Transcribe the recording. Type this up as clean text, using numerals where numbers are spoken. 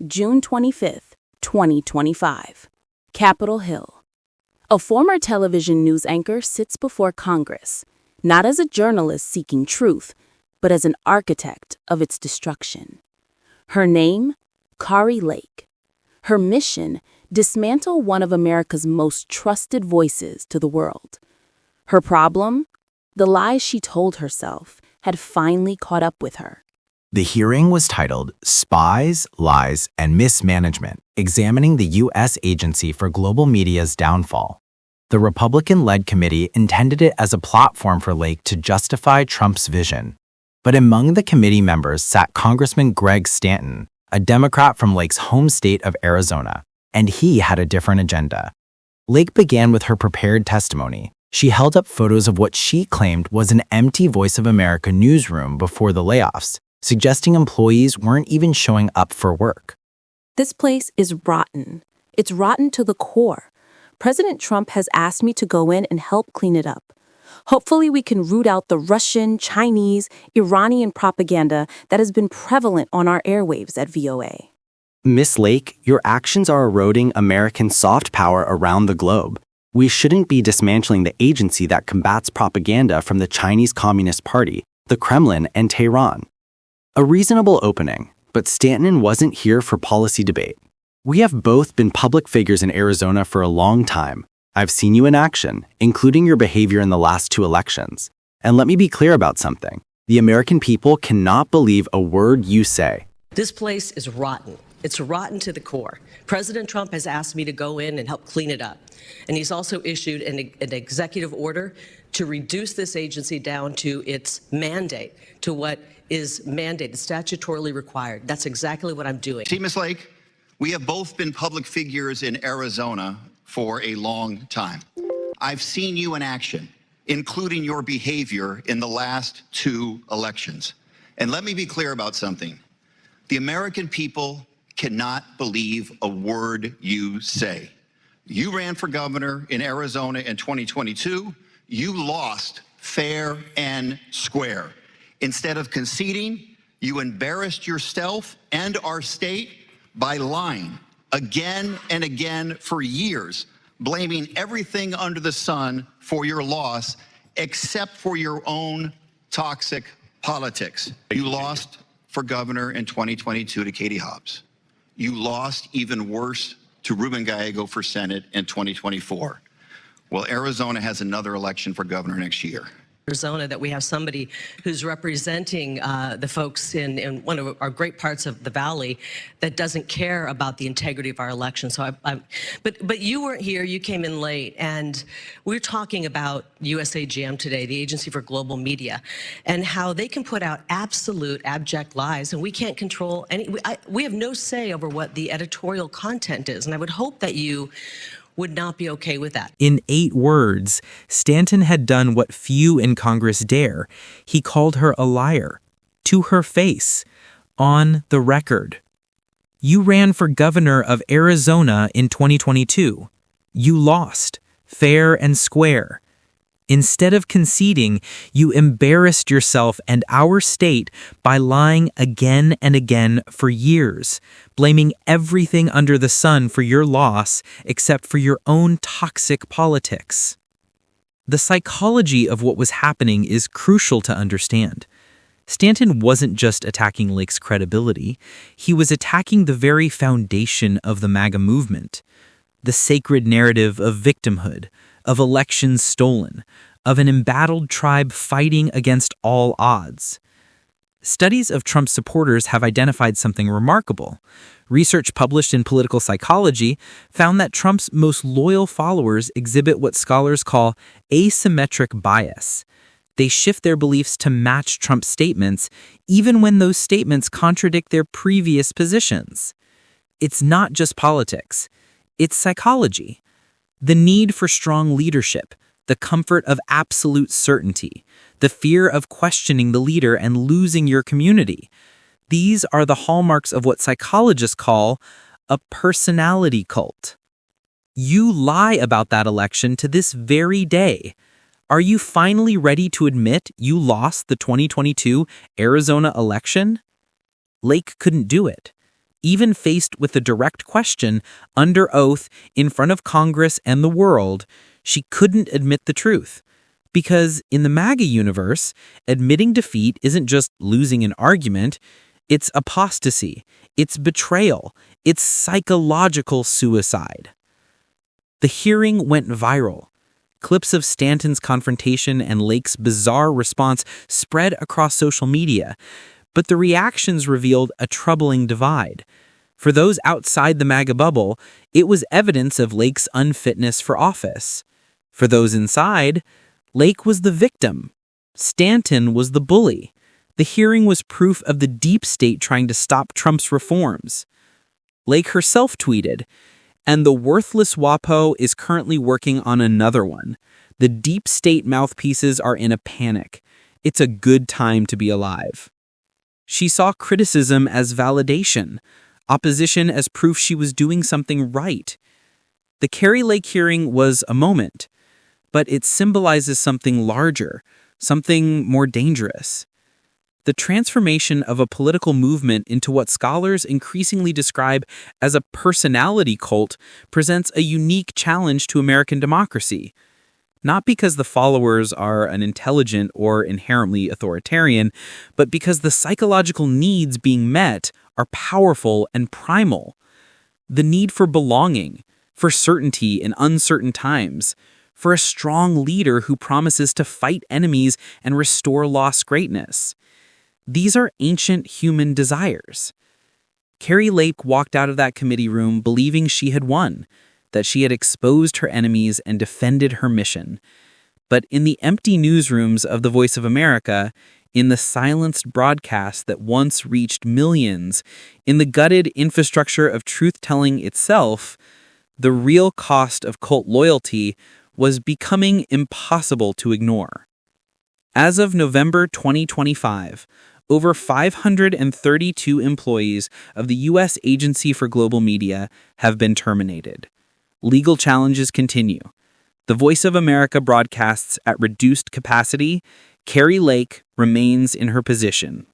June 25, 2025. Capitol Hill. A former television news anchor sits before Congress, not as a journalist seeking truth, but as an architect of its destruction. Her name? Kari Lake. Her mission? Dismantle one of America's most trusted voices to the world. Her problem? The lies she told herself had finally caught up with her. The hearing was titled Spies, Lies, and Mismanagement, Examining the U.S. Agency for Global Media's Downfall. The Republican-led committee intended it as a platform for Lake to justify Trump's vision. But among the committee members sat Congressman Greg Stanton, a Democrat from Lake's home state of Arizona, and he had a different agenda. Lake began with her prepared testimony. She held up photos of what she claimed was an empty Voice of America newsroom before the layoffs, suggesting employees weren't even showing up for work. This place is rotten. It's rotten to the core. President Trump has asked me to go in and help clean it up. Hopefully we can root out the Russian, Chinese, Iranian propaganda that has been prevalent on our airwaves at VOA. Miss Lake, your actions are eroding American soft power around the globe. We shouldn't be dismantling the agency that combats propaganda from the Chinese Communist Party, the Kremlin, and Tehran. A reasonable opening, but Stanton wasn't here for policy debate. We have both been public figures in Arizona for a long time. I've seen you in action, including your behavior in the last 2 elections. And let me be clear about something. The American people cannot believe a word you say. This place is rotten. It's rotten to the core. President Trump has asked me to go in and help clean it up. And he's also issued an executive order to reduce this agency down to its mandate, to what is mandated, statutorily required. That's exactly what I'm doing. See, Ms. Lake, we have both been public figures in Arizona for a long time. I've seen you in action, including your behavior in the last 2 elections. And let me be clear about something. The American people cannot believe a word you say. You ran for governor in Arizona in 2022. You lost fair and square. Instead of conceding, you embarrassed yourself and our state by lying again and again for years, blaming everything under the sun for your loss, except for your own toxic politics. You lost for governor in 2022 to Katie Hobbs. You lost even worse to Ruben Gallego for Senate in 2024. Well, Arizona has another election for governor next year. Arizona, that we have somebody who's representing the folks in one of our great parts of the valley that doesn't care about the integrity of our election. So, but you weren't here. You came in late, and we're talking about USAGM today, the Agency for Global Media, and how they can put out absolute abject lies, and we can't control any. We have no say over what the editorial content is, and I would hope that you would not be okay with that. In 8 words, Stanton had done what few in Congress dare. He called her a liar. To her face. On the record. You ran for governor of Arizona in 2022. You lost. Fair and square. Instead of conceding, you embarrassed yourself and our state by lying again and again for years, blaming everything under the sun for your loss except for your own toxic politics. The psychology of what was happening is crucial to understand. Stanton wasn't just attacking Lake's credibility, he was attacking the very foundation of the MAGA movement, the sacred narrative of victimhood, of elections stolen, of an embattled tribe fighting against all odds. Studies of Trump's supporters have identified something remarkable. Research published in Political Psychology found that Trump's most loyal followers exhibit what scholars call asymmetric bias. They shift their beliefs to match Trump's statements, even when those statements contradict their previous positions. It's not just politics. It's psychology. The need for strong leadership, the comfort of absolute certainty, the fear of questioning the leader and losing your community. These are the hallmarks of what psychologists call a personality cult. You lie about that election to this very day. Are you finally ready to admit you lost the 2022 Arizona election? Lake couldn't do it. Even faced with a direct question under oath in front of Congress and the world, she couldn't admit the truth. Because in the MAGA universe, admitting defeat isn't just losing an argument, it's apostasy, it's betrayal, it's psychological suicide. The hearing went viral. Clips of Stanton's confrontation and Lake's bizarre response spread across social media, but the reactions revealed a troubling divide. For those outside the MAGA bubble, it was evidence of Lake's unfitness for office. For those inside, Lake was the victim. Stanton was the bully. The hearing was proof of the deep state trying to stop Trump's reforms. Lake herself tweeted, "And the worthless WAPO is currently working on another one. The deep state mouthpieces are in a panic. It's a good time to be alive." She saw criticism as validation, opposition as proof she was doing something right. The Kari Lake hearing was a moment, but it symbolizes something larger, something more dangerous. The transformation of a political movement into what scholars increasingly describe as a personality cult presents a unique challenge to American democracy. Not because the followers are unintelligent or inherently authoritarian, but because the psychological needs being met are powerful and primal. The need for belonging, for certainty in uncertain times, for a strong leader who promises to fight enemies and restore lost greatness. These are ancient human desires. Kari Lake walked out of that committee room believing she had won, that she had exposed her enemies and defended her mission. But in the empty newsrooms of the Voice of America, in the silenced broadcast that once reached millions, in the gutted infrastructure of truth-telling itself, the real cost of cult loyalty was becoming impossible to ignore. As of November 2025, over 532 employees of the U.S. Agency for Global Media have been terminated. Legal challenges continue. The Voice of America broadcasts at reduced capacity. Kari Lake remains in her position.